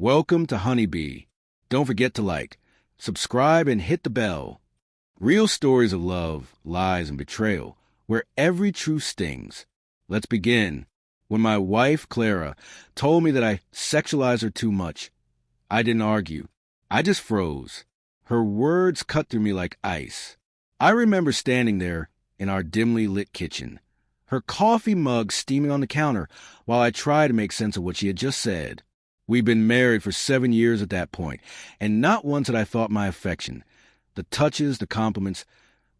Welcome to Honeybee. Don't forget to like, subscribe, and hit the bell. Real stories of love, lies, and betrayal, where every truth stings. Let's begin. When my wife, Clara, told me that I sexualized her too much, I didn't argue. I just froze. Her words cut through me like ice. I remember standing there in our dimly lit kitchen, her coffee mug steaming on the counter while I tried to make sense of what she had just said. We'd been married for 7 years at that point, and not once had I thought my affection, the touches, the compliments,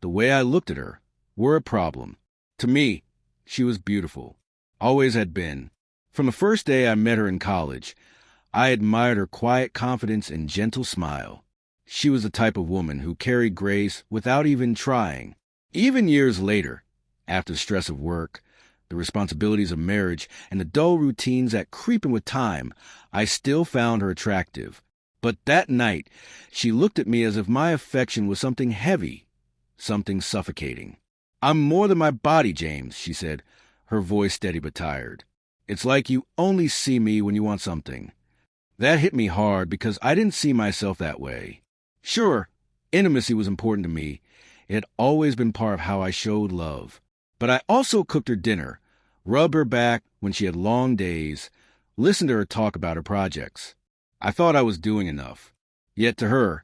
the way I looked at her, were a problem. To me, she was beautiful. Always had been. From the first day I met her in college, I admired her quiet confidence and gentle smile. She was the type of woman who carried grace without even trying. Even years later, after the stress of work, the responsibilities of marriage, and the dull routines that creep in with time, I still found her attractive. But that night, she looked at me as if my affection was something heavy, something suffocating. "I'm more than my body, James," she said, her voice steady but tired. "It's like you only see me when you want something." That hit me hard because I didn't see myself that way. Sure, intimacy was important to me. It had always been part of how I showed love. But I also cooked her dinner, rubbed her back when she had long days, listened to her talk about her projects. I thought I was doing enough. Yet to her,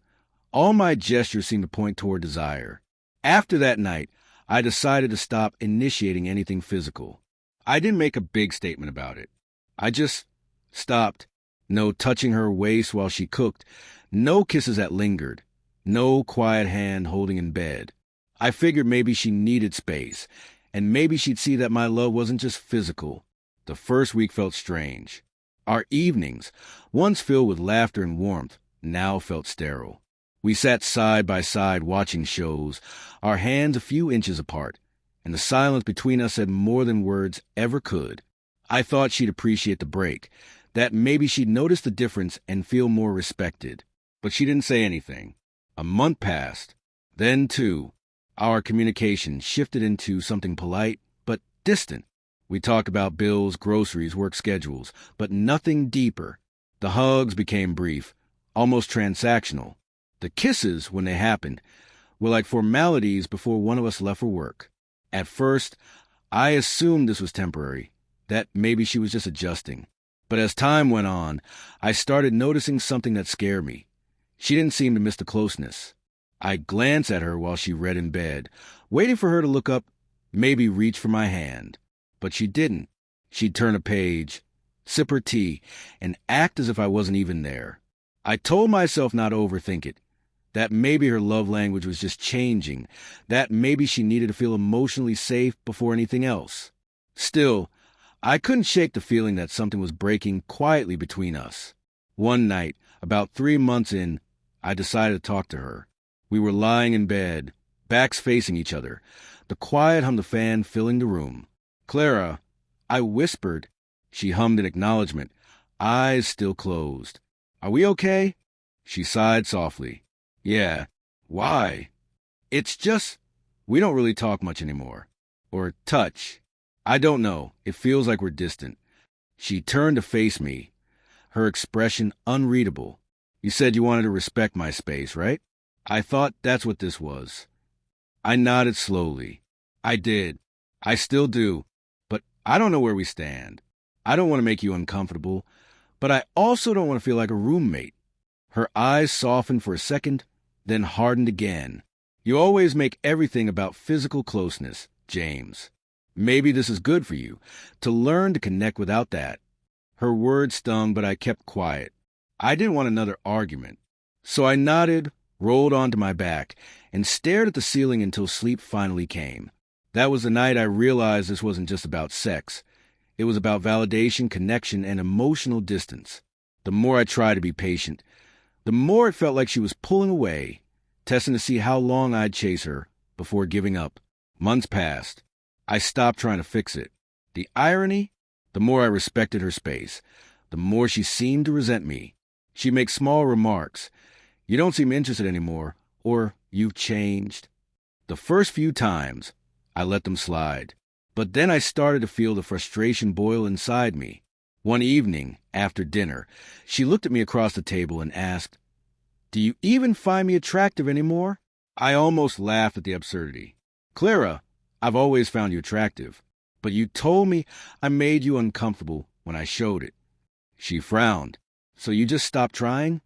all my gestures seemed to point toward desire. After that night, I decided to stop initiating anything physical. I didn't make a big statement about it. I just stopped. No touching her waist while she cooked, no kisses that lingered, no quiet hand holding in bed. I figured maybe she needed space, and maybe she'd see that my love wasn't just physical. The first week felt strange. Our evenings, once filled with laughter and warmth, now felt sterile. We sat side by side watching shows, our hands a few inches apart, and the silence between us said more than words ever could. I thought she'd appreciate the break, that maybe she'd notice the difference and feel more respected. But she didn't say anything. A month passed. Then, too, our communication shifted into something polite but distant. We talked about bills, groceries, work schedules, but nothing deeper. The hugs became brief, almost transactional. The kisses, when they happened, were like formalities before one of us left for work. At first, I assumed this was temporary, that maybe she was just adjusting. But as time went on, I started noticing something that scared me. She didn't seem to miss the closeness. I glanced at her while she read in bed, waiting for her to look up, maybe reach for my hand. But she didn't. She'd turn a page, sip her tea, and act as if I wasn't even there. I told myself not to overthink it, that maybe her love language was just changing, that maybe she needed to feel emotionally safe before anything else. Still, I couldn't shake the feeling that something was breaking quietly between us. One night, about 3 months in, I decided to talk to her. We were lying in bed, backs facing each other, the quiet hum of the fan filling the room. "Clara," I whispered. She hummed in acknowledgement, eyes still closed. "Are we okay?" She sighed softly. "Yeah." "Why?" "It's just, we don't really talk much anymore. Or touch. I don't know. It feels like we're distant." She turned to face me, her expression unreadable. "You said you wanted to respect my space, right?" I thought that's what this was. I nodded slowly. "I did. I still do. But I don't know where we stand. I don't want to make you uncomfortable, but I also don't want to feel like a roommate." Her eyes softened for a second, then hardened again. "You always make everything about physical closeness, James. Maybe this is good for you, to learn to connect without that." Her words stung, but I kept quiet. I didn't want another argument. So I nodded, rolled onto my back, and stared at the ceiling until sleep finally came. That was the night I realized this wasn't just about sex. It was about validation, connection, and emotional distance. The more I tried to be patient, the more it felt like she was pulling away, testing to see how long I'd chase her before giving up. Months passed. I stopped trying to fix it. The irony? The more I respected her space, the more she seemed to resent me. She'd make small remarks. "You don't seem interested anymore," or "You've changed." The first few times, I let them slide. But then I started to feel the frustration boil inside me. One evening, after dinner, she looked at me across the table and asked, "Do you even find me attractive anymore?" I almost laughed at the absurdity. "Clara, I've always found you attractive, but you told me I made you uncomfortable when I showed it." She frowned. "So you just stopped trying?"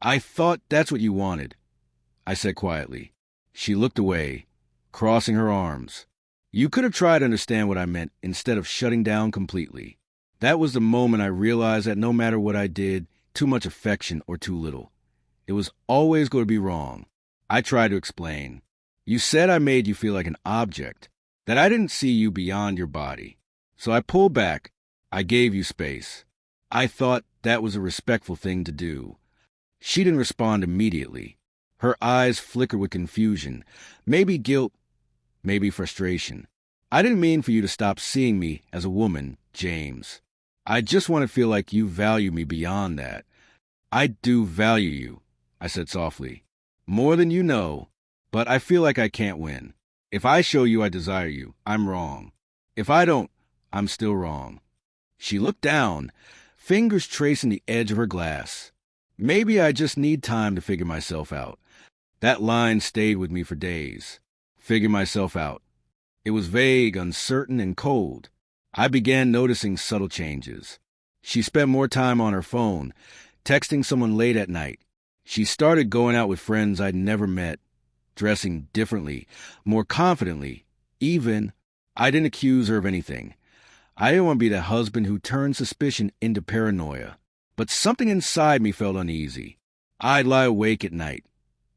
"I thought that's what you wanted," I said quietly. She looked away, crossing her arms. "You could have tried to understand what I meant instead of shutting down completely." That was the moment I realized that no matter what I did, too much affection or too little, it was always going to be wrong. I tried to explain. "You said I made you feel like an object, that I didn't see you beyond your body. So I pulled back. I gave you space. I thought that was a respectful thing to do." She didn't respond immediately. Her eyes flickered with confusion, maybe guilt, maybe frustration. "I didn't mean for you to stop seeing me as a woman, James. I just want to feel like you value me beyond that." "I do value you," I said softly. "More than you know, but I feel like I can't win. If I show you I desire you, I'm wrong. If I don't, I'm still wrong." She looked down, fingers tracing the edge of her glass. "Maybe I just need time to figure myself out." That line stayed with me for days. Figure myself out. It was vague, uncertain, and cold. I began noticing subtle changes. She spent more time on her phone, texting someone late at night. She started going out with friends I'd never met, dressing differently, more confidently. Even, I didn't accuse her of anything. I didn't want to be the husband who turned suspicion into paranoia. But something inside me felt uneasy. I'd lie awake at night,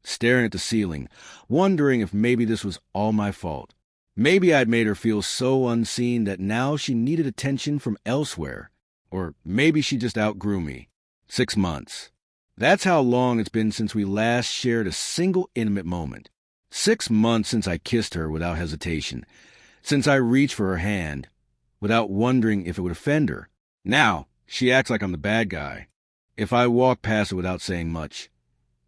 staring at the ceiling, wondering if maybe this was all my fault. Maybe I'd made her feel so unseen that now she needed attention from elsewhere. Or maybe she just outgrew me. 6 months. That's how long it's been since we last shared a single intimate moment. 6 months since I kissed her without hesitation. Since I reached for her hand, without wondering if it would offend her. Now, she acts like I'm the bad guy. If I walk past her without saying much,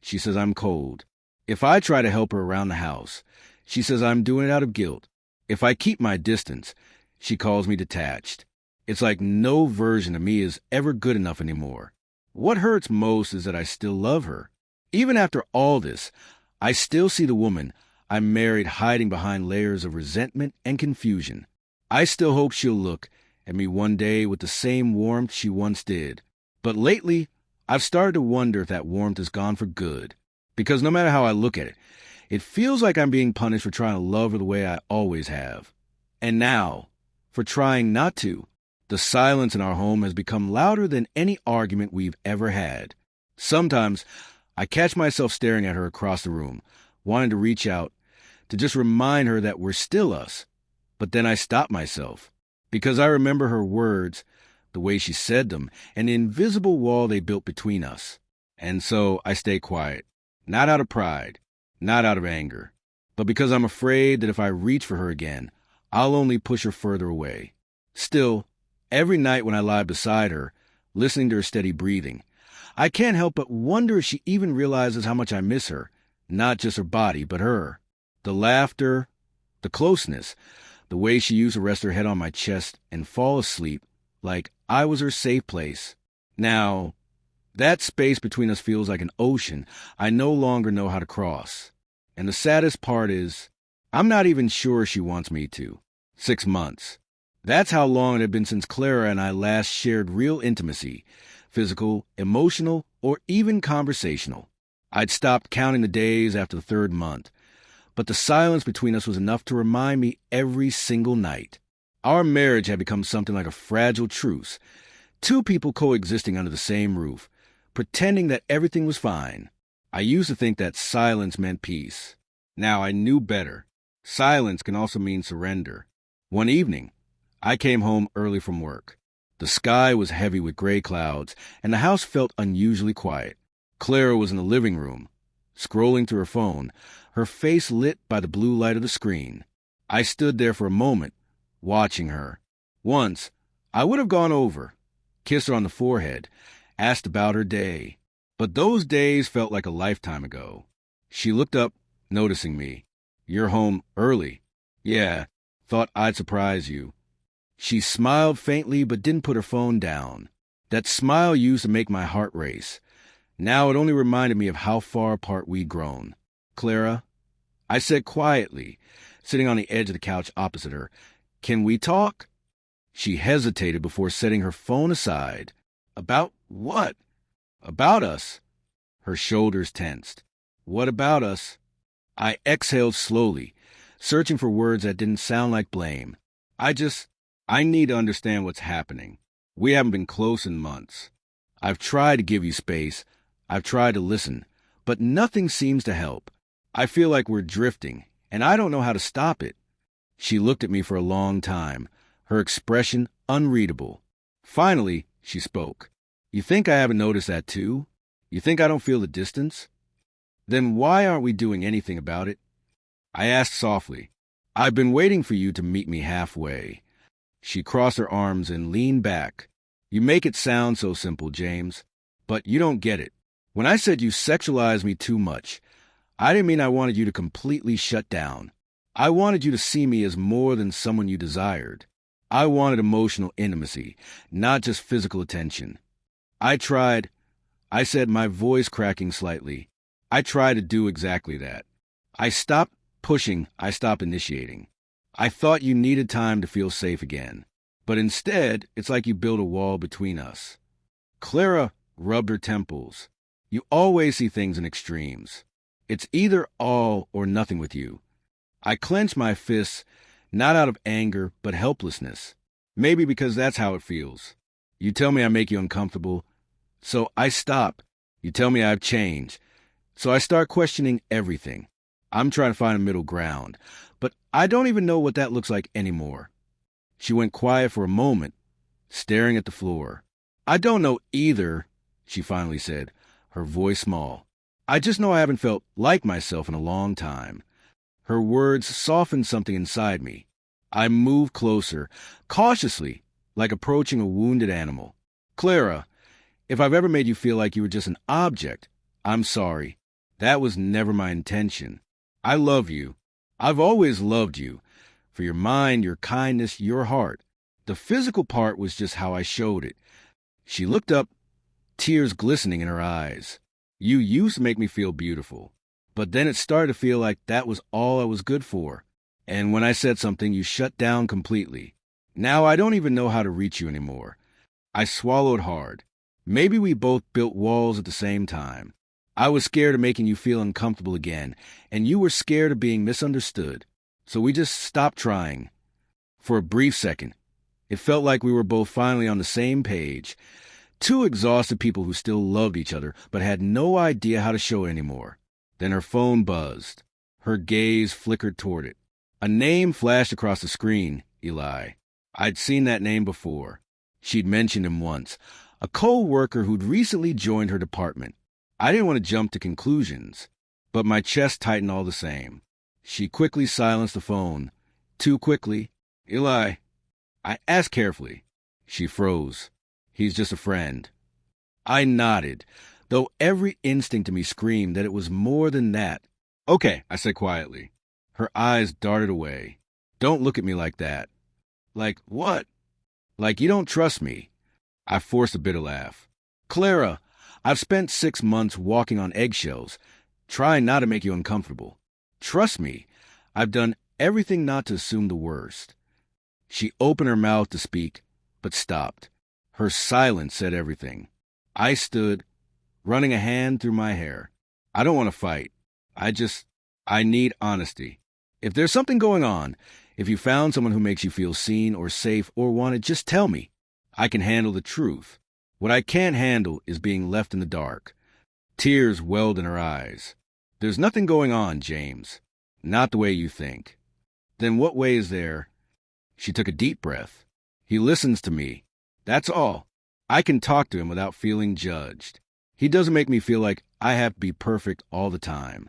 she says I'm cold. If I try to help her around the house, she says I'm doing it out of guilt. If I keep my distance, she calls me detached. It's like no version of me is ever good enough anymore. What hurts most is that I still love her. Even after all this, I still see the woman I married hiding behind layers of resentment and confusion. I still hope she'll look at me one day with the same warmth she once did. But lately, I've started to wonder if that warmth is gone for good. Because no matter how I look at it, it feels like I'm being punished for trying to love her the way I always have. And now, for trying not to. The silence in our home has become louder than any argument we've ever had. Sometimes, I catch myself staring at her across the room, wanting to reach out, to just remind her that we're still us. But then I stop myself, because I remember her words, the way she said them, and the invisible wall they built between us. And so I stay quiet, not out of pride, not out of anger, but because I'm afraid that if I reach for her again, I'll only push her further away. Still, every night when I lie beside her, listening to her steady breathing, I can't help but wonder if she even realizes how much I miss her, not just her body, but her. The laughter, the closeness, the way she used to rest her head on my chest and fall asleep like I was her safe place. Now, that space between us feels like an ocean I no longer know how to cross. And the saddest part is, I'm not even sure she wants me to. 6 months. That's how long it had been since Clara and I last shared real intimacy, physical, emotional, or even conversational. I'd stopped counting the days after the 3rd month, but the silence between us was enough to remind me every single night. Our marriage had become something like a fragile truce, 2 people coexisting under the same roof, pretending that everything was fine. I used to think that silence meant peace. Now I knew better. Silence can also mean surrender. One evening, I came home early from work. The sky was heavy with gray clouds, and the house felt unusually quiet. Clara was in the living room, scrolling through her phone, her face lit by the blue light of the screen. I stood there for a moment, watching her. Once, I would have gone over, kissed her on the forehead, asked about her day. But those days felt like a lifetime ago. She looked up, noticing me. "You're home early." "Yeah, thought I'd surprise you." She smiled faintly but didn't put her phone down. That smile used to make my heart race. Now it only reminded me of how far apart we'd grown. "Clara," I said quietly, sitting on the edge of the couch opposite her, "can we talk?" She hesitated before setting her phone aside. "About what?" "About us." Her shoulders tensed. "What about us?" I exhaled slowly, searching for words that didn't sound like blame. I need to understand what's happening. We haven't been close in months. I've tried to give you space. I've tried to listen, but nothing seems to help. I feel like we're drifting, and I don't know how to stop it. She looked at me for a long time, her expression unreadable. Finally, she spoke. "You think I haven't noticed that too? You think I don't feel the distance? Then why aren't we doing anything about it?" I asked softly. "I've been waiting for you to meet me halfway." She crossed her arms and leaned back. "You make it sound so simple, James, but you don't get it. When I said you sexualized me too much, I didn't mean I wanted you to completely shut down. I wanted you to see me as more than someone you desired. I wanted emotional intimacy, not just physical attention. I said, my voice cracking slightly. I tried to do exactly that. I stopped pushing, I stopped initiating. I thought you needed time to feel safe again. But instead, it's like you built a wall between us." Clara rubbed her temples. "You always see things in extremes. It's either all or nothing with you." I clenched my fists, not out of anger, but helplessness. Maybe because that's how it feels. You tell me I make you uncomfortable, so I stop. You tell me I've changed, so I start questioning everything. I'm trying to find a middle ground, but I don't even know what that looks like anymore. She went quiet for a moment, staring at the floor. "I don't know either," she finally said, her voice small. "I just know I haven't felt like myself in a long time." Her words softened something inside me. I moved closer, cautiously, like approaching a wounded animal. "Clara, if I've ever made you feel like you were just an object, I'm sorry. That was never my intention. I love you. I've always loved you. For your mind, your kindness, your heart. The physical part was just how I showed it." She looked up, tears glistening in her eyes. "You used to make me feel beautiful. But then it started to feel like that was all I was good for. And when I said something, you shut down completely. Now I don't even know how to reach you anymore." I swallowed hard. Maybe we both built walls at the same time. I was scared of making you feel uncomfortable again, and you were scared of being misunderstood. So we just stopped trying. For a brief second, it felt like we were both finally on the same page. Two exhausted people who still loved each other, but had no idea how to show it anymore. Then her phone buzzed. Her gaze flickered toward it. A name flashed across the screen, Eli. I'd seen that name before. She'd mentioned him once. A co-worker who'd recently joined her department. I didn't want to jump to conclusions, but my chest tightened all the same. She quickly silenced the phone. Too quickly. "Eli." I asked carefully. She froze. "He's just a friend." I nodded, though every instinct in me screamed that it was more than that. "Okay," I said quietly. Her eyes darted away. "Don't look at me like that." "Like what?" "Like you don't trust me." I forced a bitter laugh. "Clara, I've spent 6 months walking on eggshells, trying not to make you uncomfortable. Trust me, I've done everything not to assume the worst." She opened her mouth to speak, but stopped. Her silence said everything. I stood, running a hand through my hair. "I don't want to fight. I need honesty. If there's something going on, if you found someone who makes you feel seen or safe or wanted, just tell me. I can handle the truth. What I can't handle is being left in the dark." Tears welled in her eyes. "There's nothing going on, James. Not the way you think." "Then what way is there?" She took a deep breath. "He listens to me. That's all. I can talk to him without feeling judged. He doesn't make me feel like I have to be perfect all the time."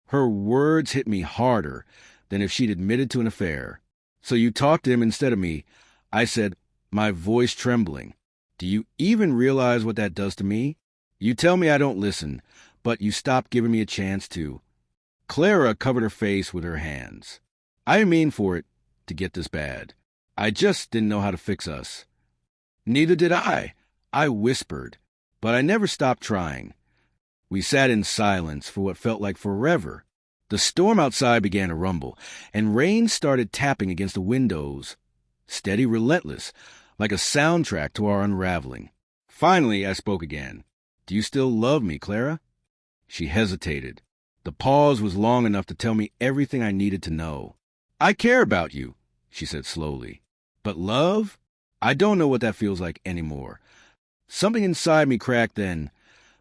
Her words hit me harder than if she'd admitted to an affair. "So you talk to him instead of me," I said, my voice trembling. "Do you even realize what that does to me? You tell me I don't listen, but you stop giving me a chance to." Clara covered her face with her hands. "I didn't mean for it to get this bad. I just didn't know how to fix us. Neither did I whispered, but I never stopped trying. We sat in silence for what felt like forever. The storm outside began to rumble, and rain started tapping against the windows, steady, relentless, like a soundtrack to our unraveling. Finally, I spoke again. "Do you still love me, Clara?" She hesitated. The pause was long enough to tell me everything I needed to know. "I care about you," she said slowly. "But love? I don't know what that feels like anymore." Something inside me cracked then,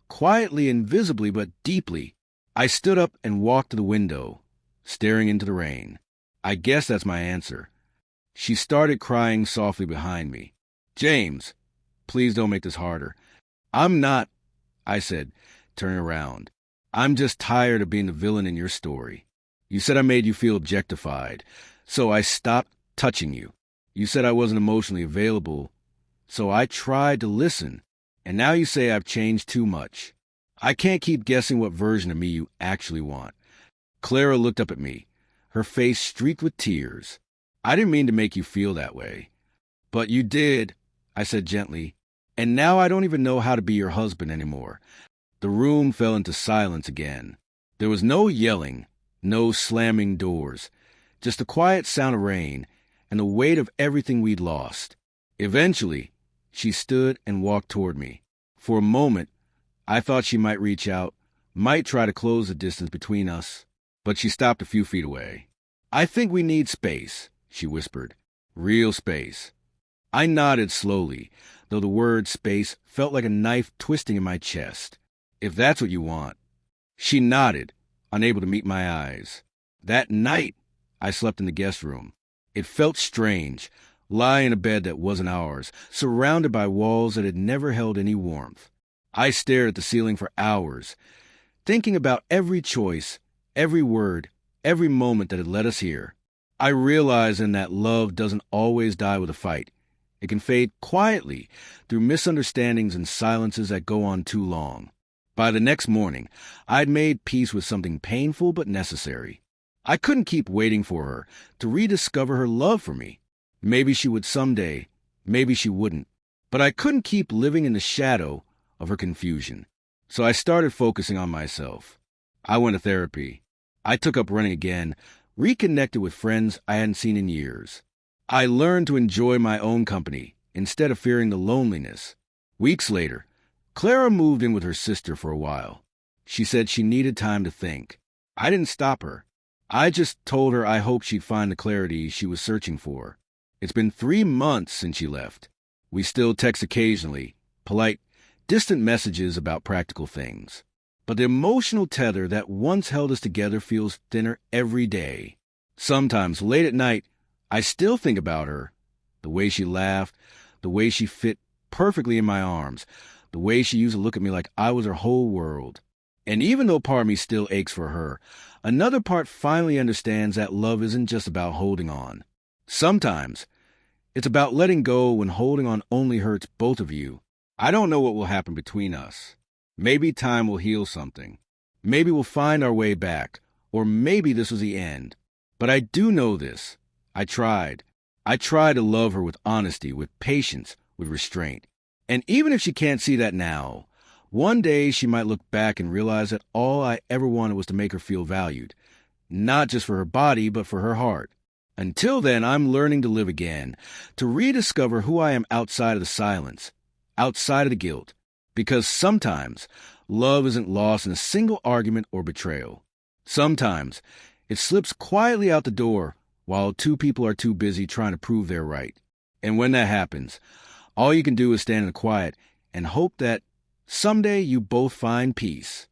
quietly and visibly but deeply. I stood up and walked to the window, staring into the rain. "I guess that's my answer." She started crying softly behind me. "James, please don't make this harder." "I'm not," I said, turning around. "I'm just tired of being the villain in your story. You said I made you feel objectified, so I stopped touching you. You said I wasn't emotionally available, so I tried to listen. And now you say I've changed too much. I can't keep guessing what version of me you actually want." Clara looked up at me, her face streaked with tears. "I didn't mean to make you feel that way." "But you did," I said gently. "And now I don't even know how to be your husband anymore." The room fell into silence again. There was no yelling, no slamming doors, just the quiet sound of rain and the weight of everything we'd lost. Eventually, she stood and walked toward me. For a moment, I thought she might reach out, might try to close the distance between us, but she stopped a few feet away. "I think we need space," she whispered. "Real space." I nodded slowly, though the word space felt like a knife twisting in my chest. "If that's what you want." She nodded, unable to meet my eyes. That night, I slept in the guest room. It felt strange, lying in a bed that wasn't ours, surrounded by walls that had never held any warmth. I stared at the ceiling for hours, thinking about every choice, every word, every moment that had led us here. I realized then that love doesn't always die with a fight. It can fade quietly through misunderstandings and silences that go on too long. By the next morning, I'd made peace with something painful but necessary. I couldn't keep waiting for her to rediscover her love for me. Maybe she would someday, maybe she wouldn't. But I couldn't keep living in the shadow of her confusion. So I started focusing on myself. I went to therapy. I took up running again, reconnected with friends I hadn't seen in years. I learned to enjoy my own company instead of fearing the loneliness. Weeks later, Clara moved in with her sister for a while. She said she needed time to think. I didn't stop her. I just told her I hoped she'd find the clarity she was searching for. It's been 3 months since she left. We still text occasionally, polite, distant messages about practical things. But the emotional tether that once held us together feels thinner every day. Sometimes, late at night, I still think about her. The way she laughed, the way she fit perfectly in my arms, the way she used to look at me like I was her whole world. And even though part of me still aches for her, another part finally understands that love isn't just about holding on. Sometimes, it's about letting go when holding on only hurts both of you. I don't know what will happen between us. Maybe time will heal something. Maybe we'll find our way back. Or maybe this was the end. But I do know this. I tried. I tried to love her with honesty, with patience, with restraint. And even if she can't see that now, one day she might look back and realize that all I ever wanted was to make her feel valued. Not just for her body, but for her heart. Until then, I'm learning to live again, to rediscover who I am outside of the silence, outside of the guilt. Because sometimes, love isn't lost in a single argument or betrayal. Sometimes, it slips quietly out the door while two people are too busy trying to prove they're right. And when that happens, all you can do is stand in the quiet and hope that someday you both find peace.